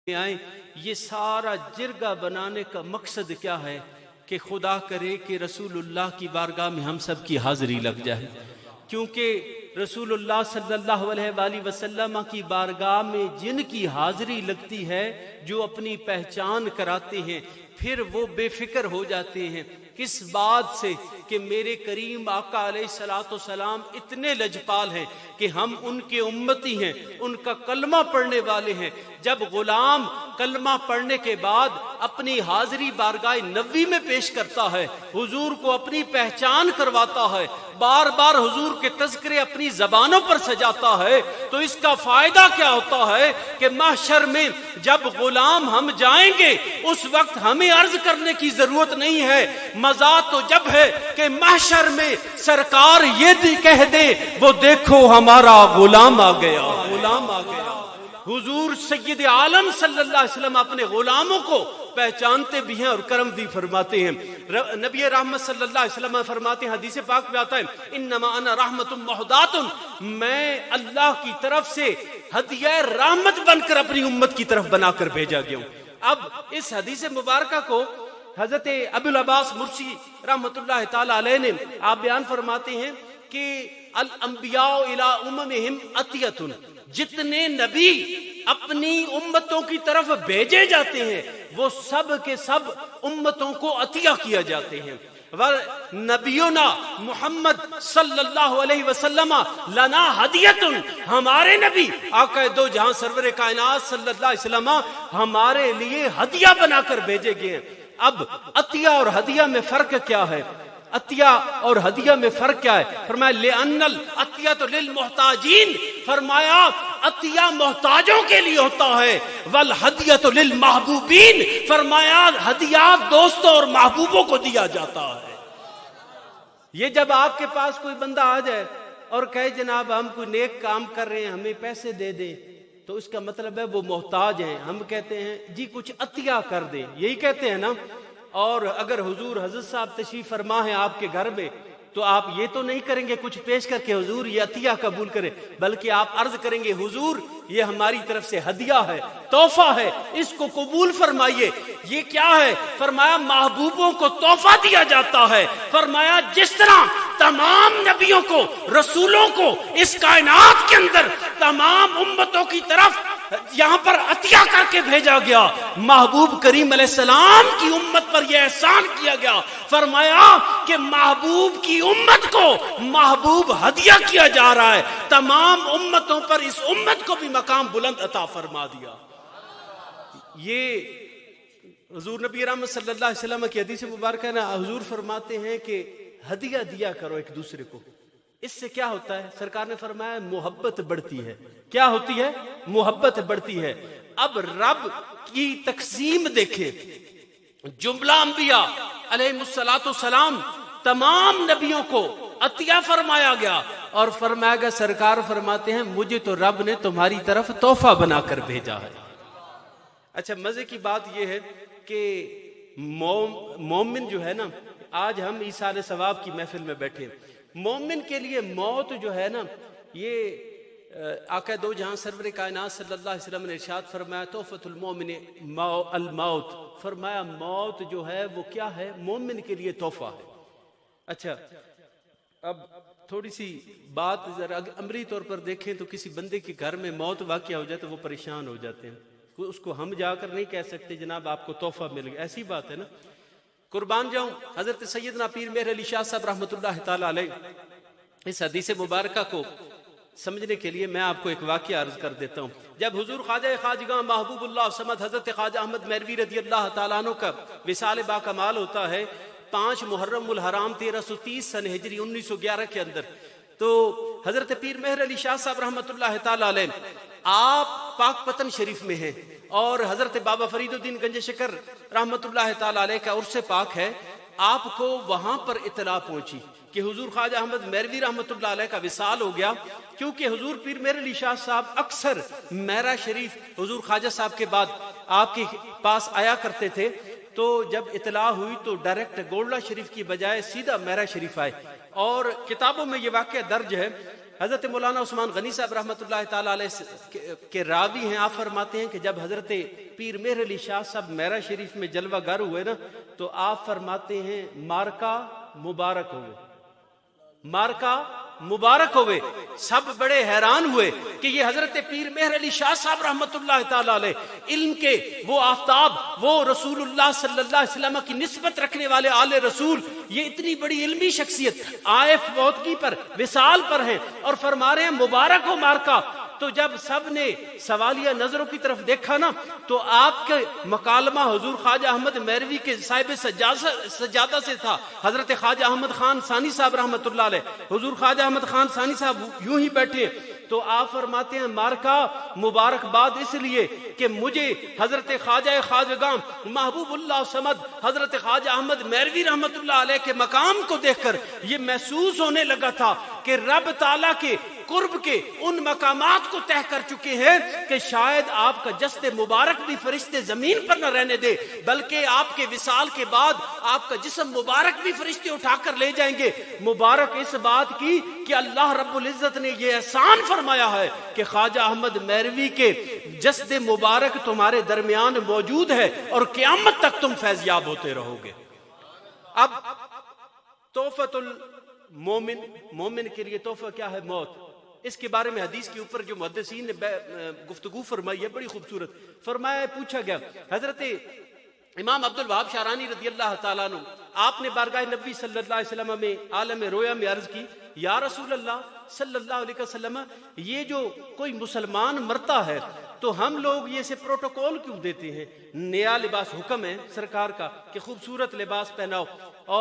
آئیں. یہ سارا جرگہ بنانے کا مقصد کیا ہے کہ خدا کرے کہ رسول اللہ کی بارگاہ میں ہم سب کی حاضری لگ جائے، کیونکہ رسول اللہ صلی اللہ علیہ وآلہ وسلم کی بارگاہ میں جن کی حاضری لگتی ہے، جو اپنی پہچان کراتے ہیں، پھر وہ بے فکر ہو جاتے ہیں. کس بات سے؟ کہ میرے کریم آقا علیہ الصلوۃ والسلام اتنے لجپال ہیں کہ ہم ان کے امتی ہیں، ان کا کلمہ پڑھنے والے ہیں. جب غلام کلمہ پڑھنے کے بعد اپنی حاضری بارگاہ نبوی میں پیش کرتا ہے، حضور کو اپنی پہچان کرواتا ہے، بار بار حضور کے تذکرے اپنی زبانوں پر سجاتا ہے، تو اس کا فائدہ کیا ہوتا ہے کہ محشر میں جب غلام ہم جائیں گے اس وقت ہمیں عرض کرنے کی ضرورت نہیں ہے. مزہ تو جب ہے کہ محشر میں سرکار یہ کہہ دے، وہ دیکھو ہمارا غلام آ گیا، غلام آ گیا. حضور سید عالم صلی اللہ علیہ وسلم اپنے غلاموں کو پہچانتے بھی ہیں اور کرم بھی فرماتے ہیں. نبی رحمت صلی اللہ علیہ وسلم فرماتے ہیں، حدیث پاک میں آتا ہے، انما انا رحمت مہدات، میں اللہ کی طرف سے ہدیہ رحمت بن کر اپنی امت کی طرف بنا کر بھیجا گیا ہوں. اب اس حدیث مبارکہ کو حضرت ابو العباس مرسی رحمت اللہ تعالی علیہ نے آپ بیان فرماتے ہیں کہ الانبیاء الی اممہم عطیۃ، جتنے نبی اپنی امتوں کی طرف بھیجے جاتے ہیں وہ سب کے سب امتوں کو عطیہ کیا جاتے ہیں. نبینا محمد صلی اللہ علیہ وسلم لنا ہدیۃ، ہمارے نبی آقا دو جہاں سرور کائنات صلی اللہ علیہ وسلم ہمارے لیے ہدیہ بنا کر بھیجے گئے ہیں. اب عطیہ اور ہدیہ میں فرق کیا ہے؟ عطیہ اور ہدیہ میں فرق کیا ہے؟ فرمایا لِأَنَّ الْعَطِيَّةُ لِلْمُحْتَاجِينَ، فرمایا عطیہ محتاجوں کے لیے ہوتا ہے، وَالْهَدِيَّةُ لِلْمَحْبُوبِينَ، فرمایا ہدیہ دوستوں اور محبوبوں کو دیا جاتا ہے. یہ جب آپ کے پاس کوئی بندہ آ جائے اور کہے جناب ہم کوئی نیک کام کر رہے ہیں ہمیں پیسے دے دیں، تو اس کا مطلب ہے وہ محتاج ہیں. ہم کہتے ہیں جی کچھ عطیہ کر دیں، یہی کہتے ہیں نا. اور اگر حضور حضرت صاحب تشریف فرما ہے آپ کے گھر میں تو آپ یہ تو نہیں کریں گے کچھ پیش کر کے حضور یہ عطیہ قبول کرے، بلکہ آپ عرض کریں گے حضور یہ ہماری طرف سے ہدیہ ہے، تحفہ ہے، اس کو قبول فرمائیے. یہ کیا ہے؟ فرمایا محبوبوں کو تحفہ دیا جاتا ہے. فرمایا جس طرح تمام نبیوں کو، رسولوں کو اس کائنات کے اندر تمام امتوں کی طرف یہاں پر عطیہ کر کے بھیجا گیا، محبوب کریم علیہ السلام کی امت پر یہ احسان کیا گیا. فرمایا کہ محبوب کی امت کو محبوب ہدیہ کیا جا رہا ہے، تمام امتوں پر اس امت کو بھی مقام بلند عطا فرما دیا. یہ حضور نبی رحمت صلی اللہ علیہ وسلم کی حدیث مبارکہ نا، حضور فرماتے ہیں کہ ہدیہ دیا کرو ایک دوسرے کو. اس سے کیا ہوتا ہے؟ سرکار نے فرمایا محبت بڑھتی ہے. کیا ہوتی ہے؟ محبت بڑھتی ہے. اب رب کی تقسیم دیکھیں، جملہ انبیاء علیہ الصلوۃ والسلام تمام نبیوں کو عطیہ فرمایا گیا اور فرمایا گیا، سرکار فرماتے ہیں مجھے تو رب نے تمہاری طرف تحفہ بنا کر بھیجا ہے. اچھا مزے کی بات یہ ہے کہ مومن جو ہے نا، آج ہم ایثار ثواب کی محفل میں بیٹھے، مومن کے لیے موت جو ہے نا، یہ آقا دو جہاں سرور کائنات صلی اللہ علیہ وسلم نے ارشاد فرمایا تحفۃ المومن الموت، فرمایا موت جو ہے وہ کیا ہے؟ مومن کے لیے تحفہ ہے. اچھا اب تھوڑی سی بات ذرا عملی طور پر دیکھیں تو کسی بندے کے گھر میں موت واقع ہو جائے تو وہ پریشان ہو جاتے ہیں. اس کو ہم جا کر نہیں کہہ سکتے جناب آپ کو تحفہ مل گیا، ایسی بات ہے نا. قربان جاؤں حضرت سیدنا پیر مہر علی شاہ صاحب رحمۃ اللہ تعالی علیہ، اس حدیث مبارکہ کو سمجھنے کے لیے میں آپ کو ایک واقعہ عرض کر دیتا ہوں. جب حضور خواجہ خواجگاں محبوب اللہ صمد حضرت خواجہ احمد مہروی رضی اللہ تعالیٰ عنہ کا وصال با کمال ہوتا ہے 5 محرم الحرام 1330 سن ہجری 1911 کے اندر، تو حضرت پیر مہر علی شاہ صاحب رحمۃ اللہ تعالی علیہ آپ پاک پتن شریف میں ہیں اور حضرت بابا فرید الدین گنج شکر رحمۃ اللہ تعالی علیہ کا عرس پاک ہے. آپ کو وہاں پر اطلاع پہنچی کہ حضور خواجہ احمد مہروی رحمۃ اللہ علیہ کا وصال ہو گیا. کیونکہ حضور پیر مہر علی شاہ صاحب اکثر میرا شریف حضور خواجہ صاحب کے بعد آپ کے پاس آیا کرتے تھے، تو جب اطلاع ہوئی تو ڈائریکٹ گولڈا شریف کی بجائے سیدھا میرا شریف آئے. اور کتابوں میں یہ واقعہ درج ہے. حضرت مولانا عثمان غنی صاحب رحمۃ اللہ تعالیٰ علیہ کے راوی ہیں، آپ فرماتے ہیں کہ جب حضرت پیر مہر علی شاہ صاحب میرا شریف میں جلوہ گر ہوئے نا تو آپ فرماتے ہیں مارکا مبارک ہوئے، مارکا مبارک ہوئے۔ سب بڑے حیران ہوئے کہ یہ حضرت پیر مہر علی شاہ صاحب رحمۃ اللہ تعالیٰ علیہ علم کے وہ آفتاب، وہ رسول اللہ صلی اللہ علیہ وسلم کی نسبت رکھنے والے آل رسول، یہ اتنی بڑی علمی شخصیت آئے فوتگی پر، وصال پر ہیں اور فرما رہے ہیں مبارک ہو مارکا۔ تو جب سب نے سوالیہ نظروں کی طرف دیکھا نا تو آپ کے مکالمہ حضور خواجہ احمد میروی کے صاحب سجادہ سے تھا، حضرت خواجہ احمد خان ثانی صاحب رحمۃ اللہ علیہ۔ حضور خواجہ احمد خان ثانی صاحب یوں ہی بیٹھے تو آپ فرماتے ہیں مارکا مبارکباد اس لیے کہ مجھے حضرت خواجہ خواجگاں محبوب اللہ صمد حضرت خواجہ احمد میروی رحمۃ اللہ علیہ کے مقام کو دیکھ کر یہ محسوس ہونے لگا تھا کہ رب تعالیٰ کے قرب کے ان مقامات کو طے کر چکے ہیں کہ شاید آپ کا جسد مبارک بھی فرشتے زمین پر نہ رہنے دے، بلکہ آپ کے وصال کے بعد آپ کا جسم مبارک بھی فرشتے اٹھا کر لے جائیں گے۔ مبارک اس بات کی کہ اللہ رب العزت نے یہ احسان فرمایا ہے کہ خواجہ احمد میروی کے جسد مبارک تمہارے درمیان موجود ہے اور قیامت تک تم فیض یاب ہوتے رہو گے۔ اب تحفۃ المومن، مومن کے لیے تحفہ کیا ہے؟ موت۔ اس کے بارے میں حدیث کے اوپر جو محدثین نے گفتگو فرمائی ہے بڑی خوبصورت۔ فرمایا، پوچھا گیا حضرت امام عبد الوہاب شعرانی رضی اللہ تعالیٰ عنہ، آپ نے بارگاہ نبی صلی اللہ علیہ وسلم میں عالم رویا میں عرض کی، یا رسول اللہ صلی اللہ علیہ وسلم، یہ جو کوئی مسلمان مرتا ہے تو ہم لوگ یہ سے پروٹوکول کیوں دیتے ہیں؟ نیا لباس، حکم ہے سرکار کا کہ خوبصورت لباس پہناؤ اور